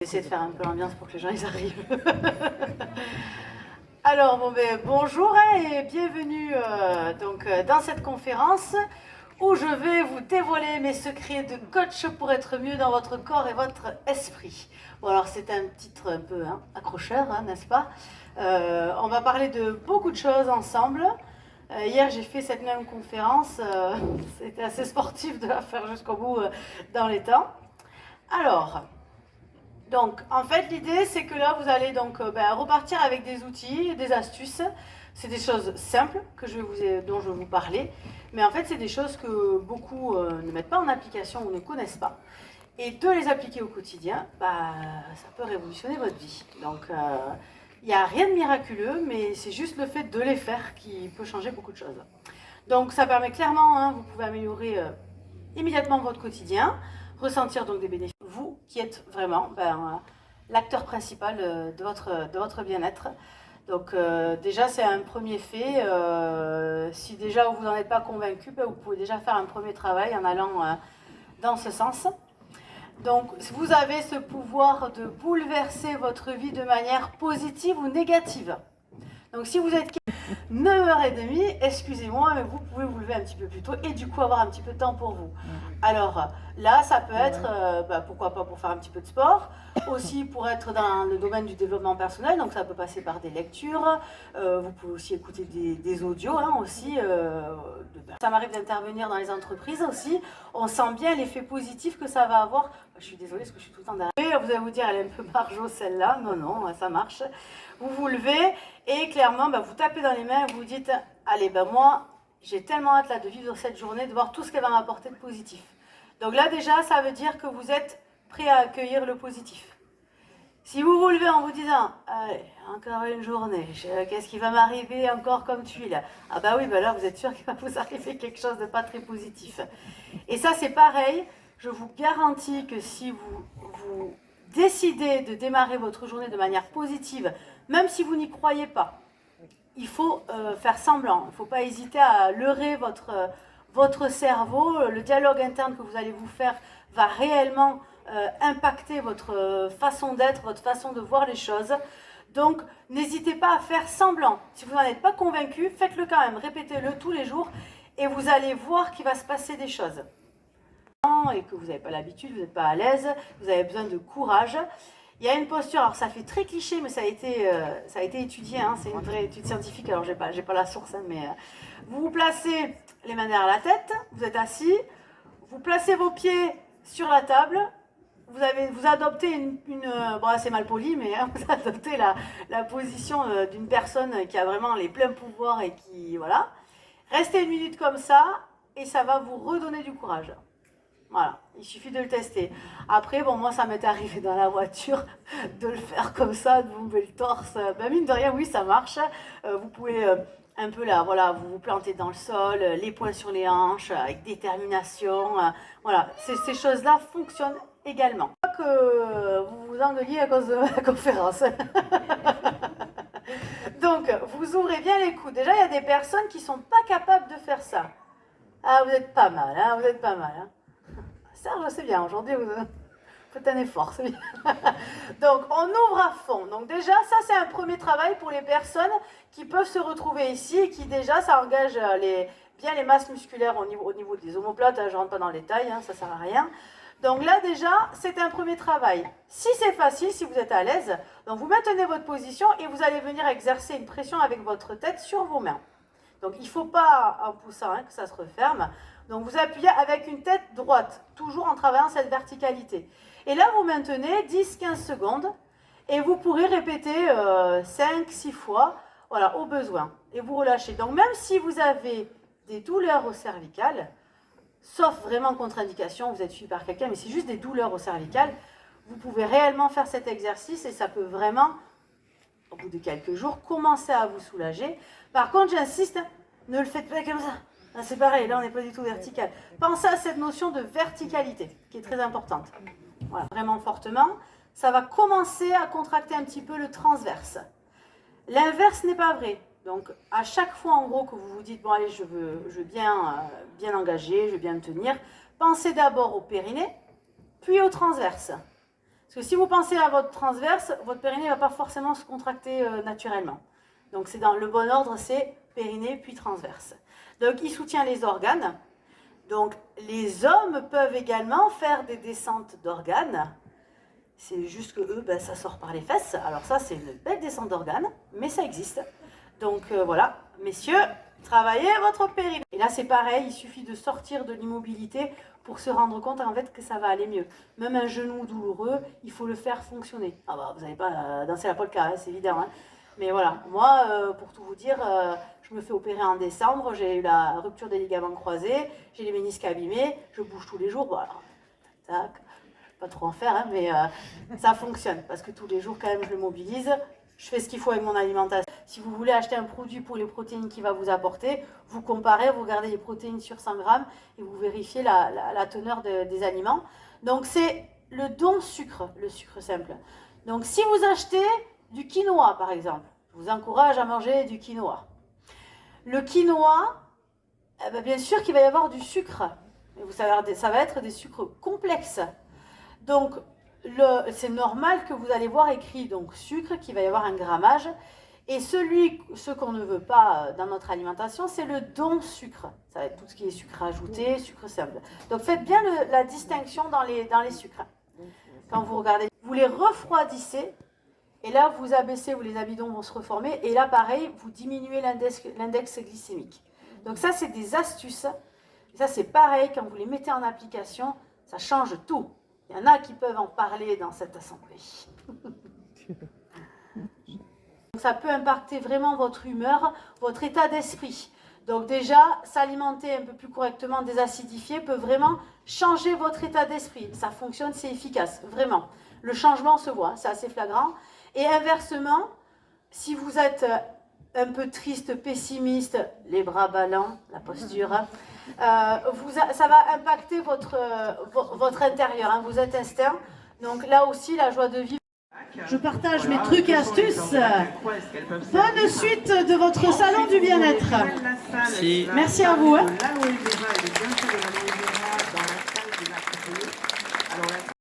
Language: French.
Essayer de faire un peu l'ambiance pour que les gens ils arrivent. Alors bonjour et bienvenue dans cette conférence où je vais vous dévoiler mes secrets de coach pour être mieux dans votre corps et votre esprit. Bon alors c'est un titre un peu accrocheur, n'est-ce pas? On va parler de beaucoup de choses ensemble. Hier j'ai fait cette même conférence, c'était assez sportif de la faire jusqu'au bout dans les temps. Alors, donc, en fait, l'idée, c'est que là, vous allez donc repartir avec des outils, des astuces. C'est des choses simples dont je vais vous parler. Mais en fait, c'est des choses que beaucoup ne mettent pas en application ou ne connaissent pas. Et de les appliquer au quotidien, ça peut révolutionner votre vie. Donc, il n'y a rien de miraculeux, mais c'est juste le fait de les faire qui peut changer beaucoup de choses. Donc, ça permet clairement, vous pouvez améliorer immédiatement votre quotidien, ressentir donc des bénéfices. Vous qui êtes vraiment l'acteur principal de votre bien-être. Donc déjà c'est un premier fait. Si déjà vous n'en êtes pas convaincu, vous pouvez déjà faire un premier travail en allant dans ce sens. Donc vous avez ce pouvoir de bouleverser votre vie de manière positive ou négative. Donc si vous êtes 9h30, excusez-moi, mais vous pouvez vous lever un petit peu plus tôt et du coup avoir un petit peu de temps pour vous. Alors là, ça peut être, pourquoi pas pour faire un petit peu de sport, aussi pour être dans le domaine du développement personnel, donc ça peut passer par des lectures, vous pouvez aussi écouter des audios, aussi. Ça m'arrive d'intervenir dans les entreprises aussi, on sent bien l'effet positif que ça va avoir. Je suis désolée parce que je suis tout le temps derrière. Vous allez vous dire, elle est un peu barjo celle-là, non, ça marche. Vous vous levez et clairement, vous tapez dans les mains et vous dites, allez, moi, j'ai tellement hâte là de vivre cette journée, de voir tout ce qu'elle va m'apporter de positif. Donc là déjà, ça veut dire que vous êtes prêt à accueillir le positif. Si vous vous levez en vous disant, allez, encore une journée, qu'est-ce qui va m'arriver encore comme tuile? Ah bah oui, là vous êtes sûr qu'il va vous arriver quelque chose de pas très positif. Et ça c'est pareil, je vous garantis que si vous décidez de démarrer votre journée de manière positive, même si vous n'y croyez pas, il faut faire semblant, il ne faut pas hésiter à leurrer votre cerveau. Le dialogue interne que vous allez vous faire va réellement impacter votre façon d'être, votre façon de voir les choses. Donc, n'hésitez pas à faire semblant. Si vous n'en êtes pas convaincu, faites-le quand même, répétez-le tous les jours et vous allez voir qu'il va se passer des choses. Et que vous n'avez pas l'habitude, vous n'êtes pas à l'aise, vous avez besoin de courage. Il y a une posture, alors ça fait très cliché, mais ça a été étudié, c'est une vraie étude scientifique, alors j'ai pas la source, mais vous vous placez les mains derrière la tête, vous êtes assis, vous placez vos pieds sur la table, vous adoptez c'est mal poli, mais vous adoptez la position d'une personne qui a vraiment les pleins pouvoirs et qui, voilà. Restez une minute comme ça, et ça va vous redonner du courage. Voilà, il suffit de le tester. Après, moi, ça m'est arrivé dans la voiture de le faire comme ça, de vous lever le torse. Mine de rien, oui, ça marche. Vous pouvez un peu là, voilà, vous planter dans le sol, les poings sur les hanches, avec détermination. Voilà, ces choses-là fonctionnent également. Pas que vous vous engueuliez à cause de la conférence. Donc, vous ouvrez bien les coudes. Déjà, il y a des personnes qui ne sont pas capables de faire ça. Ah, vous êtes pas mal, vous êtes pas mal. Serge, c'est bien, aujourd'hui vous faites un effort, c'est bien. Donc on ouvre à fond. Donc déjà, ça c'est un premier travail pour les personnes qui peuvent se retrouver ici et qui déjà, ça engage bien les masses musculaires au niveau des omoplates. Je ne rentre pas dans les détails, ça sert à rien. Donc là déjà, c'est un premier travail. Si c'est facile, si vous êtes à l'aise, donc vous maintenez votre position et vous allez venir exercer une pression avec votre tête sur vos mains. Donc il ne faut pas, en poussant, que ça se referme. Donc vous appuyez avec une tête droite, toujours en travaillant cette verticalité. Et là, vous maintenez 10-15 secondes et vous pourrez répéter 5-6 fois, voilà, au besoin. Et vous relâchez. Donc même si vous avez des douleurs au cervical, sauf vraiment contre-indication, vous êtes suivi par quelqu'un, mais c'est juste des douleurs au cervical, vous pouvez réellement faire cet exercice et ça peut vraiment, au bout de quelques jours, commencer à vous soulager. Par contre, j'insiste, ne le faites pas comme ça. C'est pareil, là on n'est pas du tout vertical. Pensez à cette notion de verticalité qui est très importante. Voilà, vraiment fortement. Ça va commencer à contracter un petit peu le transverse. L'inverse n'est pas vrai. Donc à chaque fois en gros que vous vous dites, bon allez, je veux bien engager, je veux bien me tenir, pensez d'abord au périnée, puis au transverse. Parce que si vous pensez à votre transverse, votre périnée ne va pas forcément se contracter naturellement. Donc c'est dans le bon ordre, c'est périnée puis transverse. Donc il soutient les organes. Donc les hommes peuvent également faire des descentes d'organes. C'est juste que eux, ça sort par les fesses. Alors ça, c'est une belle descente d'organes, mais ça existe. Donc voilà, messieurs, travaillez votre périnée. Et là, c'est pareil, il suffit de sortir de l'immobilité pour se rendre compte en fait que ça va aller mieux. Même un genou douloureux, il faut le faire fonctionner. Ah bah, vous n'allez pas danser la polka, hein, c'est évident. Hein. Mais voilà, moi, pour tout vous dire, je me fais opérer en décembre, j'ai eu la rupture des ligaments croisés, j'ai les ménisques abîmés, je bouge tous les jours. Bon, alors, tac, pas trop en faire, hein, mais ça fonctionne parce que tous les jours, quand même, je le mobilise. Je fais ce qu'il faut avec mon alimentation. Si vous voulez acheter un produit pour les protéines qu'il va vous apporter, vous comparez, vous regardez les protéines sur 100 grammes et vous vérifiez la teneur des aliments. Donc, c'est le don sucre, le sucre simple. Donc, si vous achetez du quinoa, par exemple, je vous encourage à manger du quinoa. Le quinoa, bien sûr qu'il va y avoir du sucre. Mais vous savez, ça va être des sucres complexes. Donc, c'est normal que vous allez voir écrit donc sucre, qu'il va y avoir un grammage. Et ce qu'on ne veut pas dans notre alimentation, c'est le don sucre. Ça va être tout ce qui est sucre ajouté, sucre simple. Donc, faites bien la distinction dans les sucres. Quand vous regardez, vous les refroidissez. Et là, vous abaissez où les amidons vont se reformer. Et là, pareil, vous diminuez l'index glycémique. Donc ça, c'est des astuces. Et ça, c'est pareil, quand vous les mettez en application, ça change tout. Il y en a qui peuvent en parler dans cette assemblée. Donc ça peut impacter vraiment votre humeur, votre état d'esprit. Donc déjà, s'alimenter un peu plus correctement, désacidifié, peut vraiment changer votre état d'esprit. Ça fonctionne, c'est efficace, vraiment. Le changement se voit, c'est assez flagrant. Et inversement, si vous êtes un peu triste, pessimiste, les bras ballants, la posture, ça va impacter votre intérieur, hein, vos intestins. Donc là aussi, la joie de vivre. Je partage mes trucs et astuces. Bonne suite de votre salon du bien-être. Merci. Merci à vous. Hein.